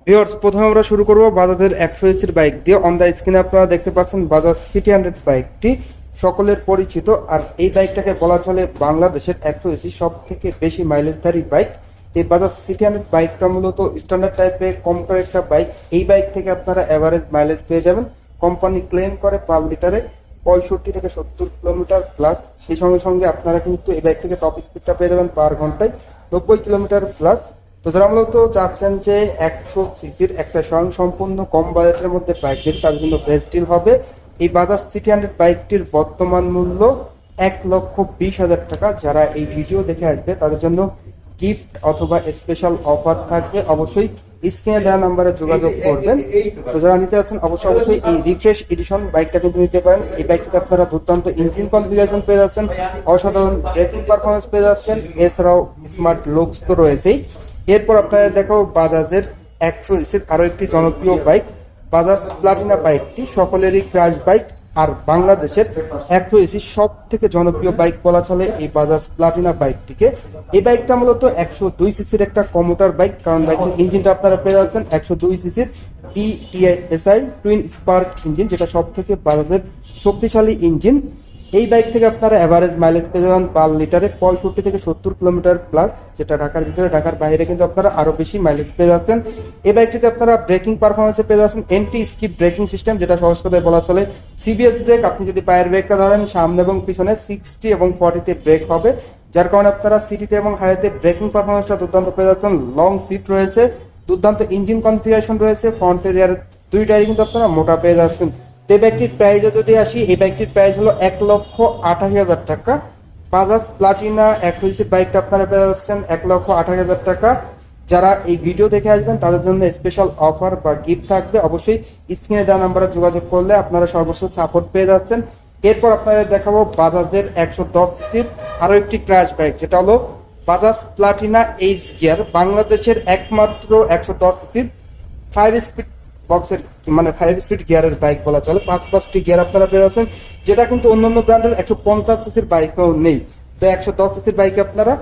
Viewers, প্রথমে আমরা শুরু করব বাজাজের 100 সিসির বাইক দিয়ে। অন দ্য স্ক্রিনে আপনারা দেখতে পাচ্ছেন বাজাজ সিটি 100 বাইকটি সকলের পরিচিত। আর এই বাইকটাকে বলা চলে বাংলাদেশের 100 সিসি সব থেকে বেশি মাইলেজধারী বাইক। এই বাজাজ সিটি 100 বাইকটা মূলত স্ট্যান্ডার্ড টাইপের কম্পাক্ট একটা বাইক। এই বাইক থেকে আপনারা এভারেজ মাইলেজ পেয়ে যাবেন। কোম্পানি ক্লেম করে পার লিটারে 65 থেকে 70 কিলোমিটার প্লাস। সেই সঙ্গে সঙ্গে আপনারা কিন্তু এই বাইক থেকে টপ স্পিডটা পেয়ে যাবেন পার ঘন্টায় 90 কিলোমিটার প্লাস। তো যারা মূলত চাচ্ছেন যে 100 সিসির একটা স্বয়ং সম্পূর্ণ কম বাজেটের মধ্যে বাইক দিন, তার জন্য বেস্ট ডিল হবে এই বাজাজ সিটি 100 বাইকটির বর্তমান মূল্য 1,20,000 টাকা। যারা এই ভিডিও দেখে আসবে তাদের জন্য গিফট অথবা স্পেশাল অফার থাকবে। অবশ্যই স্ক্রিনে দেওয়া নাম্বারে যোগাযোগ করবেন। তো যারা নিতে যাচ্ছেন অবশ্যই এই রিফ্রেশ এডিশন বাইকটা কিন্তু নিতে পারেন। এই বাইকটিতে আপনারা দুর্দান্ত ইঞ্জিন কনফিগারেশন পেয়ে যাচ্ছেন, অসাধারণ ব্রেকিং পারফরমেন্স পেয়ে যাচ্ছেন, এছাড়াও স্মার্ট লুকস তো রয়েছেই। এরপর আপনারা দেখাবো বাজাজের 100 সিসির আরো একটি জনপ্রিয় বাইক, বাজাজ প্লাটিনা বাইকটি সকলেরই ক্রাশ বাইক। আর বাংলাদেশের 100 সিসি সব থেকে জনপ্রিয় বাইক বলা চলে এই বাজাজ প্লাটিনা বাইকটিকে। এই বাইকটা মূলত 102 সিসির একটা কমুটার বাইক, কারণ বাইকের ইঞ্জিনটা আপনারা পেয়ে যাচ্ছেন 102 সিসির TDI টুইন স্পার্ক ইঞ্জিন, যেটা সব থেকে বাজাজের শক্তিশালী ইঞ্জিন। এই বাইক থেকে আপনারা এভারেজ মাইলেজ পেয়ে যাবেন পার লিটারে 65 থেকে 70 কিলোমিটার প্লাস, যেটা ঢাকার ভিতরে। ঢাকার বাইরে কিন্তু আপনারা আরো বেশি মাইলেজ পেয়ে যাচ্ছেন। এই বাইকটিতে আপনারা ব্রেকিং পারফরমেন্সে পেয়ে যাচ্ছেন এন্টি স্কিপ ব্রেকিং সিস্টেম, যেটা সহজ কথায় বলা চলে সিবিএস ব্রেক। আপনি যদি পায়ের ব্রেকটা ধরেন সামনে এবং পিছনে 60 এবং 40-তে ব্রেক হবে, যার কারণে আপনারা সিটিতে এবং হাইওয়েতে ব্রেকিং পারফরমেন্সটা দুর্দান্ত পেয়ে যাচ্ছেন। লং সিট রয়েছে, দুর্দান্ত ইঞ্জিন কনফিগারেশন রয়েছে, ফ্রন্ট এরিয়ার দুই টায়ারই কিন্তু আপনারা মোটা পেয়ে যাচ্ছেন। এই বাইকটির প্রাইসে যদি আসি, এই বাইকটির প্রাইস হলো 1,28,000 টাকা। বাজাজ প্লাটিনা 100 সিসির বাইকটা আপনারা পেয়ে যাচ্ছেন 1,28,000 টাকা। যারা এই ভিডিও দেখে আসবেন তাদের জন্য স্পেশাল অফার বা গিফট থাকবে। অবশ্যই স্ক্রিনে দেওয়া নাম্বারে যোগাযোগ করলে আপনারা সর্বোচ্চ সাপোর্ট পেয়ে যাচ্ছেন। এরপর আপনাদের দেখাবো বাজাজের 110 সিসির আরো একটি ক্র্যাশ বাইক, যেটা হলো বাজাজ প্লাটিনা এইচ গিয়ার, বাংলাদেশের একমাত্র 110 সিসির 5 স্পিড বক্সের মানে 5 স্পিড গিয়ারের বাইক বলা চলে। 5টি গিয়ার আপনারা পেয়ে যাচ্ছেন, যেটা কিন্তু অন্যান্য ব্র্যান্ডের 150 সিসির বাইকেও নেই। তো 110 সিসির বাইকে আপনারা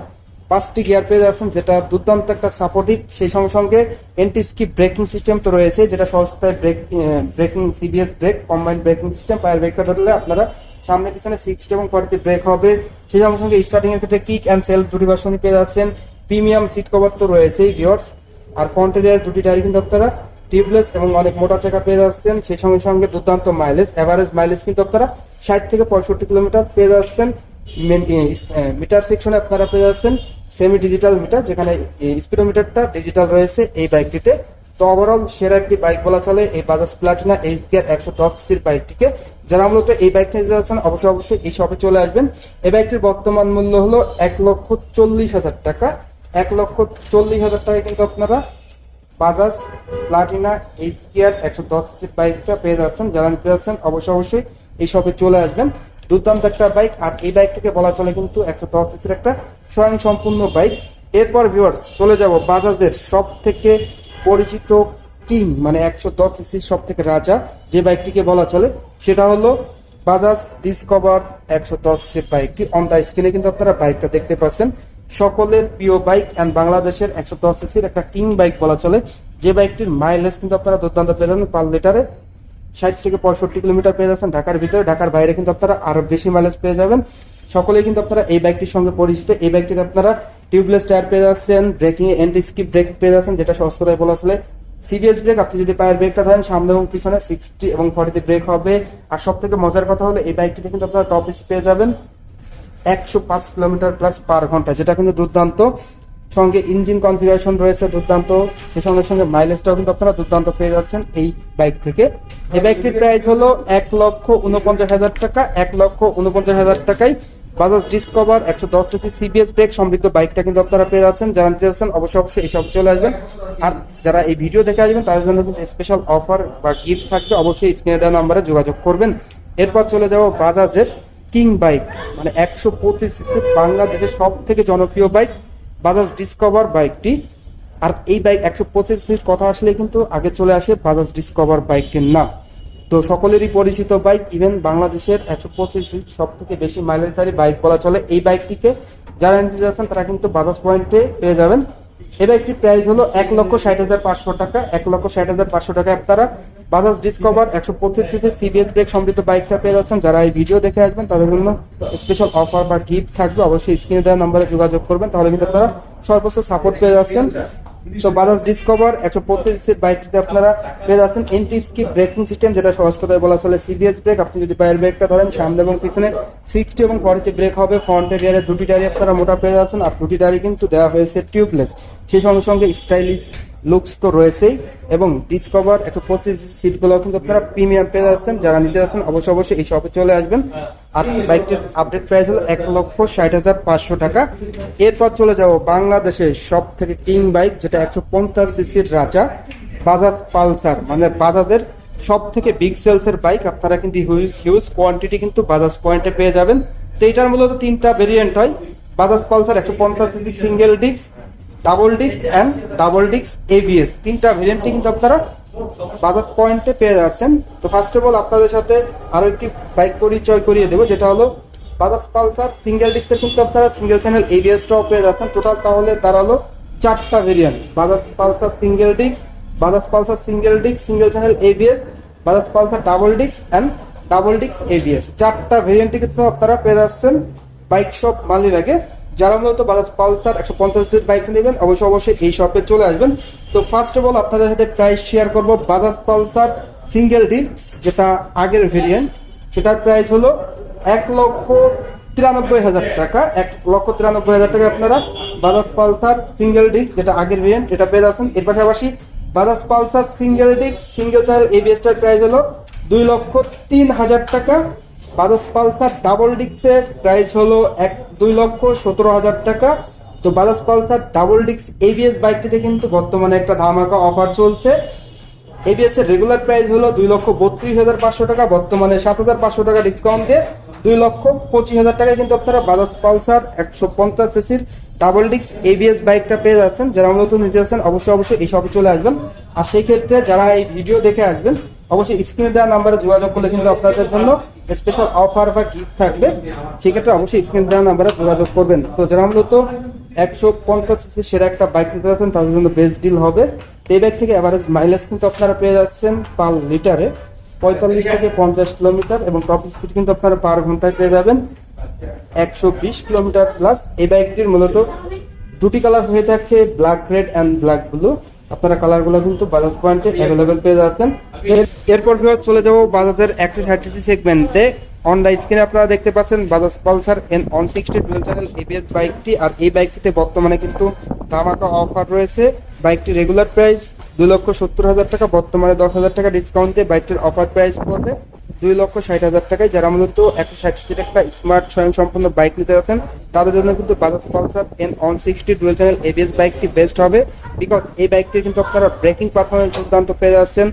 5টি গিয়ার পেয়ে যাচ্ছেন, যেটা দুর্দান্ত একটা সাপোর্টিভ। সেই সঙ্গে সঙ্গে এন্টি স্কিপ ব্রেকিং সিস্টেম তো রয়েছে, যেটা সহজতায় braking CBS brake combined braking system. পায়ের ব্রেকটা ধরলে আপনারা সামনে পিছনে 60 এবং 40-তে ব্রেক হবে। সেই সঙ্গে সঙ্গে স্টার্টিং এর ক্ষেত্রে কিক অ্যান্ড সেলফ দুটি ভার্সনই পেয়ে যাচ্ছেন। প্রিমিয়াম সিট কভার তো রয়েছেই ভিউয়ার্স। আর ফ্রন্ট এরিয়ার দুটি টায়ার কিন্তু আপনারা টিউবলেস এবং অনেক মোটা চাকা পেয়ে যাচ্ছেন। সেই সঙ্গে সঙ্গে দুর্দান্ত মাইলেজ, এভারেজ মাইলেজ কিন্তু আপনারা 60 থেকে 65 কিলোমিটার পেয়ে যাচ্ছেন। মিটার সেকশনে আপনারা পেয়ে যাচ্ছেন সেমি ডিজিটাল মিটার, যেখানে স্পিডোমিটারটা ডিজিটাল রয়েছে এই বাইকটিতে। তো ওভারঅল সেরা একটি বাইক বলা চলে এই বাজাজ প্লাটিনা এইচ গিয়ার 110 সিসির বাইকটিকে। যারা মূলত এই বাইকটা নিতে যাচ্ছেন অবশ্যই এই শপে চলে আসবেন। এই বাইকটির বর্তমান মূল্য হলো 1,40,000 টাকা। 1,40,000 টাকায় কিন্তু আপনারা বাজাজ প্লাটিনা এইচ গিয়ার 110 সিসির বাইকটা পেয়ে যাচ্ছেন। যারা নিতে যাচ্ছেন অবশ্যই এই শপে চলে আসবেন। দুর্দান্ত একটা বাইক। আর এই বাইকটাকে বলা চলে কিন্তু 110 সিসির একটা স্বয়ং সম্পূর্ণ বাইক। এরপর ভিউয়ার্স চলে যাব বাজাজের সব থেকে পরিচিত কিং, মানে 110 সিসির সব থেকে রাজা যে বাইকটিকে বলা চলে, সেটা হলো বাজাজ ডিসকভার 110 সিসির বাইকটি। অন দ্য স্ক্রিনে কিন্তু আপনারা বাইকটা দেখতে পাচ্ছেন। সকলের প্রিয় বাইক অ্যান্ড বাংলাদেশের 110 সিসির একটা কিং বাইক বলা চলে, যে বাইকটির মাইলেজ কিন্তু আপনারা দুর্দান্ত পেয়ে যাবেন পার লিটারে 60 থেকে 65 কিলোমিটার পেয়ে যাচ্ছেন ঢাকার ভিতরে। ঢাকার বাইরে কিন্তু আপনারা আরো বেশি মাইলেজ পেয়ে যাবেন। সকলেই কিন্তু আপনারা এই বাইকটির সঙ্গে পরিচিত। এই বাইকটিতে আপনারা টিউবলেস টায়ার পেয়ে যাচ্ছেন, breaking a anti skip break পেয়ে যাচ্ছেন, যেটা সহজ কথায় বলা চলে সিবিএস ব্রেক। আপনি যদি পায়ের ব্রেকটা ধরেন সামনে এবং পিছনে 60 এবং 40-তে ব্রেক হবে। আর সব থেকে মজার কথা হলো এই বাইকটিতে কিন্তু আপনারা টপ স্পিড পেয়ে যাবেন 105 কিলোমিটার প্লাস পার ঘন্টা, যেটা কিন্তু দুর্দান্ত। সঙ্গে ইঞ্জিন কনফিগারেশন রয়েছে দুর্দান্ত। সেই সঙ্গে সঙ্গে মাইলেজটাও কিন্তু আপনারা দুর্দান্ত পেয়ে যাচ্ছেন এই বাইক থেকে। এই বাইকটির প্রাইস হলো 1,49,000 টাকা। 1,49,000 টাকায় Bajaj discover 110 CC CBS brake সমৃদ্ধ বাইকটা কিন্তু আপনারা পেয়ে যাচ্ছেন। যারা নিতে যাচ্ছেন অবশ্যই এই সব চলে আসবেন। আর যারা এই ভিডিও দেখে আসবেন তাদের জন্য কিন্তু স্পেশাল অফার বা গিফট থাকবে। অবশ্যই স্ক্রিনে দেওয়া নাম্বারে যোগাযোগ করবেন। এরপর চলে যাব বাজাজের কিং বাইক, মানে 125 সিসি বাংলাদেশের সব থেকে জনপ্রিয় বাইক বাজাজ ডিসকভার বাইকটি। আর এই বাইক 125 সিসির কথা আসলে কিন্তু আগে চলে আসে বাজাজ ডিসকভার বাইকটির নাম। তো সকলেরই পরিচিত বাইক, ইভেন বাংলাদেশের 125 সিসি সব থেকে বেশি মাইলেজধারী বাইক বলা চলে এই বাইকটিকে। যারা নিতে যাচ্ছেন তারা কিন্তু বাজাজ পয়েন্টে পেয়ে যাবেন। এই বাইকটির প্রাইস হলো 1,60,500 টাকা। 1,60,500 টাকায় আপনারা Bajaj discover 125 CC CBS brake সমৃদ্ধ বাইকটা পেয়ে যাচ্ছেন। যারা এই ভিডিও দেখে আসবেন তাদের জন্য স্পেশাল অফার বা গিফট থাকবে, অবশ্যই স্ক্রিনে দেওয়া নাম্বারে যোগাযোগ করবেন, তাহলে কিন্তু আপনারা সর্বোচ্চ সাপোর্ট পেয়ে যাচ্ছেন। তো বাজাজ ডিসকভার 125 সিসির বাইকটিতে আপনারা পেয়ে যাচ্ছেন এন্টি স্কিপ ব্রেকিং সিস্টেম, যেটা সহজ কথায় বলা চলে সিবিএস ব্রেক। আপনি যদি পায়ের ব্রেকটা ধরেন, সামনে এবং পিছনে 60 এবং 40 ব্রেক হবে। ফ্রন্টের রিয়ারে দুটি টায়ারই আপনারা মোটা পেয়ে যাচ্ছেন, আর দুটি টায়ারই কিন্তু দেওয়া হয়েছে টিউবলেস। সেই সঙ্গে সঙ্গে স্টাইলিশ লুকস তো রয়েছেই, এবং ডিসকভার 125 সিটগুলো কিন্তু আপনারা প্রিমিয়াম পেয়ে যাচ্ছেন। যারা নিতে যাচ্ছেন অবশ্যই এই শপে চলে আসবেন। আর বাইকটির আপডেট প্রাইস হলো 1,60,500 টাকা। এরপর চলে যাব বাংলাদেশের সব থেকে কিং বাইক, যেটা 150 সিসির রাজা বাজাজ পালসার, মানে বাজাজের সব থেকে বিগ সেলসের বাইক। আপনারা কিন্তু হিউজ কোয়ান্টিটি কিন্তু বাজাজ পয়েন্টে পেয়ে যাবেন। তো এটার মূলত তিনটা ভেরিয়েন্ট হয়, Bajaj Pulsar 150 CC single disc, double disc and double disc ABS. তিনটা ভেরিয়েন্টে কিন্তু আপনারা বাজাজ পয়েন্টে পেয়ে যাচ্ছেন। তো ফার্স্ট অফ অল আপনাদের সাথে আরো একটি বাইক পরিচয় করিয়ে দেবো, যেটা হলো বাজাজ পালসার সিঙ্গেল ডিস্কের কিন্তু আপনারা সিঙ্গেল চ্যানেল এবিএসটাও পেয়ে যাচ্ছেন। টোটাল তাহলে দাঁড়ালো চারটা variant, Bajaj Pulsar single disk, Bajaj Pulsar single disc single channel ABS, Bajaj Pulsar double disk and double disc ABS. চারটা ভেরিয়েন্টে কিন্তু আপনারা পেয়ে যাচ্ছেন বাইক শপ মালিবাগে। যারা মূলত বাজাজ পালসার 150 সিসির বাইক নেবেন অবশ্যই এই শপে চলে আসবেন। তো ফার্স্ট অফ অল আপনাদের সাথে প্রাইস শেয়ার করব বাজাজ পালসার সিঙ্গেল ডিস্ক, যেটা আগের ভেরিয়েন্ট, সেটার প্রাইস হলো 1,93,000 টাকা। 1,93,000 টাকা আপনারা বাজাজ পালসার সিঙ্গেল ডিস্ক, যেটা আগের ভেরিয়েন্ট, এটা পেয়ে যাচ্ছেন। এর পাশাপাশি Bajaj Pulsar single disc single channel এবিএসটার প্রাইস হলো 2,03,000 টাকা। বাজাজ পালসার ডাবল ডিস্কের প্রাইস হলো 2,17,000 টাকা। তো Bajaj Pulsar double disc ABS বাইকটিতে কিন্তু বর্তমানে একটা ধামাকা অফার চলছে। এবিএস এর রেগুলার প্রাইস হলো 2,32,500 টাকা, বর্তমানে 7,500 টাকা ডিসকাউন্ট দিয়ে 2,25,000 টাকায় কিন্তু আপনারা বাজাজ পালসার 150 সিসির ডাবল ডিস্ক এবিএস বাইকটা পেয়ে যাচ্ছেন। যারা মূলত নিতে যাচ্ছেন অবশ্যই এই শপে চলে আসবেন। আর সেই ক্ষেত্রে যারা এই ভিডিও দেখে আসবেন অবশ্যই স্ক্রিনে দেওয়া নাম্বারে যোগাযোগ করলে কিন্তু আপনাদের জন্য স্পেশাল অফার বা গিফট থাকবে, সেক্ষেত্রে অবশ্যই স্ক্রিনে দেওয়া নাম্বারে যোগাযোগ করবেন। তো যারা মূলত 150 সিসি সেরা একটা বাইক নিতে যাচ্ছেন তাদের জন্য বেস্ট ডিল হবে। এই বাইক থেকে অ্যাভারেজ মাইলেজ কিন্তু আপনারা পেয়ে যাচ্ছেন পার লিটারে 45 থেকে 50 কিলোমিটার, এবং টপ স্পিড কিন্তু আপনারা পার ঘন্টায় পেয়ে যাবেন 120 কিলোমিটার প্লাস। এই বাইকটির মূলত দুটি কালার হয়ে থাকে, black red and black blue. আপনারা কালারগুলো কিন্তু বাজাজ পয়েন্টে অ্যাভেলেবেল পেয়ে যাচ্ছেন। এরপর চলে যাব বাজাজের 160 সিসি সেগমেন্টে। অন দা স্ক্রিনে আপনারা দেখতে পাচ্ছেন Bajaj Pulsar N160 dual channel ABS বাইকটি। আর এই বাইকটিতে বর্তমানে কিন্তু ধামাকা অফার রয়েছে। বাইকটি রেগুলার প্রাইস 2,70,000 টাকা, বর্তমানে 10,000 টাকা ডিসকাউন্ট দিয়ে বাইকটির অফার প্রাইস পড়বে 2,60,000 টাকায়। যারা মূলত 160 সিসির একটা স্মার্ট স্বয়ংসম্পূর্ণ বাইক নিতে যাচ্ছেন তাদের জন্য কিন্তু Bajaj Pulsar N160 dual channel ABS বাইকটি বেস্ট হবে, বিকজ এই বাইকটি কিন্তু আপনারা ব্রেকিং পারফরমেন্স দুর্দান্ত পেয়ে যাচ্ছেন,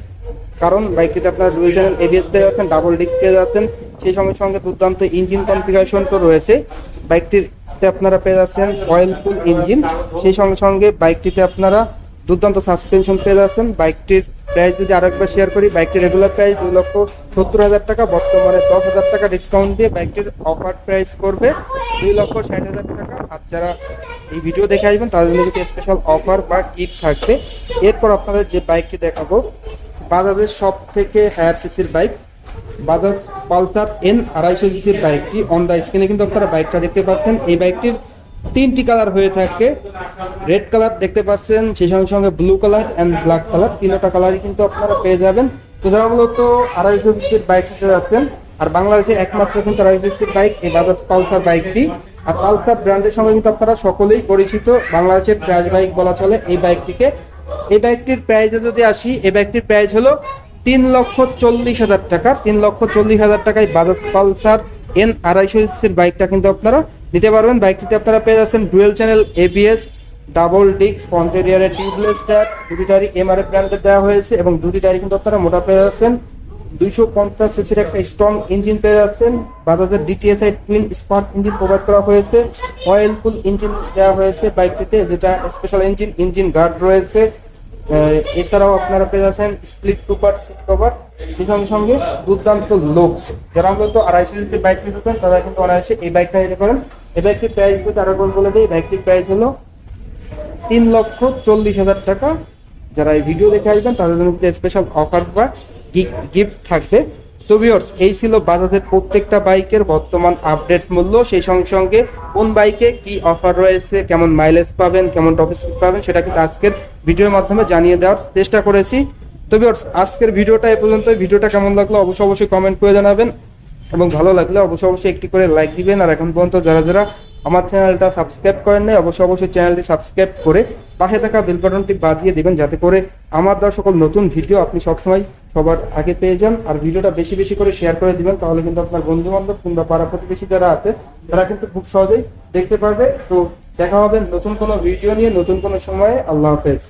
কারণ বাইকটিতে আপনারা ডুয়াল চ্যানেল এবিএস পেয়ে যাচ্ছেন, ডাবল ডিস্ক পেয়ে যাচ্ছেন, সেই সঙ্গে দুর্দান্ত ইঞ্জিন কনফিগারেশন তো রয়েছে। বাইকটিতে আপনারা পেয়ে যাচ্ছেন অয়েল কুল ইঞ্জিন, সেই সঙ্গে বাইকটিতে আপনারা দুর্দান্ত সাসপেনশন পেয়ে যাচ্ছেন। বাইকটির প্রাইস যদি আরেকবার শেয়ার করি, বাইকটির রেগুলার প্রাইস 2,70,000 টাকা, বর্তমানে 10,000 টাকা ডিসকাউন্ট দিয়ে বাইকটির অফার প্রাইস করবে 2,60,000 টাকা। আর যারা এই ভিডিও দেখে আসবেন তাদের জন্য কিছু স্পেশাল অফার বা গিফট থাকবে। এরপর আপনাদের যে বাইকটি দেখাবো বাজাজের সব থেকে হায়ার সিসির বাইক, বাজাজ পালসার N250 সিসির বাইকটি। অন দা স্ক্রিনে কিন্তু আপনারা বাইকটা দেখতে পাচ্ছেন। এই বাইকটির তিনটি কালার হয়ে থাকে, রেড কালার দেখতে পাচ্ছেন, সেই সঙ্গে blue colour and black colour, তিনটা কালারই কিন্তু আপনারা পেয়ে যাবেন। তো যারা মূলত 250 সিসির বাইক নিতে যাচ্ছেন, আর বাংলাদেশের একমাত্র কিন্তু 250 সিসির বাইক এই বাজাজ পালসার বাইকটি। আর পালসার ব্র্যান্ডের সঙ্গে কিন্তু আপনারা সকলেই পরিচিত, বাংলাদেশের ক্র্যাশ বাইক বলা চলে এই বাইকটিকে। এই বাইকটির প্রাইসে যদি আসি, এই বাইকটির প্রাইস হলো 3,40,000 টাকা। 3,40,000 টাকায় বাজাজ পালসার N250 সিসির বাইকটা কিন্তু আপনারা নিতে পারবেন। বাইকটিতে আপনারা পেয়ে যাচ্ছেন dual channel ABS, double disc, ফ্রন্টের রিয়ারে টিউবলেস টায়ার, দুটি টায়ারই এমআরএফ ব্র্যান্ডের দেওয়া হয়েছে, এবং দুটি টায়ারই কিন্তু আপনারা মোটা পেয়ে যাচ্ছেন। 250 সিসির একটা স্ট্রং ইঞ্জিন পেয়ে যাচ্ছেন। বাজাজের DTSi twin spark engine provide করা হয়েছে, অয়েল কুল ইঞ্জিন দেওয়া হয়েছে বাইকটিতে, যেটা স্পেশাল ইঞ্জিন গার্ড রয়েছে। এছাড়াও আপনারা পেয়ে যাচ্ছেন স্প্লিট টুপার সিট কভার, সঙ্গে দুর্দান্ত লুকস। যারা মূলত 250 সিসির বাইক নিতে চান তারা কিন্তু অনায়াসে এই বাইকটা নিতে পারেন। এই বাইকটির প্রাইস যদি আরো বলে দিই, বাইকটির প্রাইস হলো 3,40,000 টাকা। যারা এই ভিডিও দেখে আসবেন তাদের জন্য স্পেশাল অফার বা গিফট থাকবে। তো ভিউয়ার্স, এই ছিল বাজাজের প্রত্যেকটা বাইকের বর্তমান আপডেট মূল্য, সেই সঙ্গে সঙ্গে কোন বাইকে কি অফার রয়েছে, কেমন মাইলেজ পাবেন, কেমন টপ স্পিড পাবেন, সেটা কিন্তু আজকের ভিডিওর মাধ্যমে জানিয়ে দেওয়ার চেষ্টা করেছি। তো ভিউয়ার্স, আজকের ভিডিওটা এ পর্যন্ত। ভিডিওটা কেমন লাগলো অবশ্যই কমেন্ট করে জানাবেন, এবং ভালো লাগলে অবশ্যই একটি করে লাইক দিবেন। আর এখন পর্যন্ত যারা আমার চ্যানেলটা সাবস্ক্রাইব করেন নাই, অবশ্যই চ্যানেলটি সাবস্ক্রাইব করে পাশে থাকা বেল বাটনটি বাজিয়ে দিবেন, যাতে করে আমার দেওয়া সকল নতুন ভিডিও আপনি সবসময় সবার আগে পেয়ে যান। আর ভিডিওটা বেশি করে শেয়ার করে দিবেন, তাহলে কিন্তু আপনার বন্ধু বান্ধব কিংবা পাড়া প্রতিবেশী যারা আছে তারা কিন্তু খুব সহজেই দেখতে পারবে। তো দেখা হবে নতুন কোনো ভিডিও নিয়ে নতুন কোনো সময়ে। আল্লাহ হাফেজ।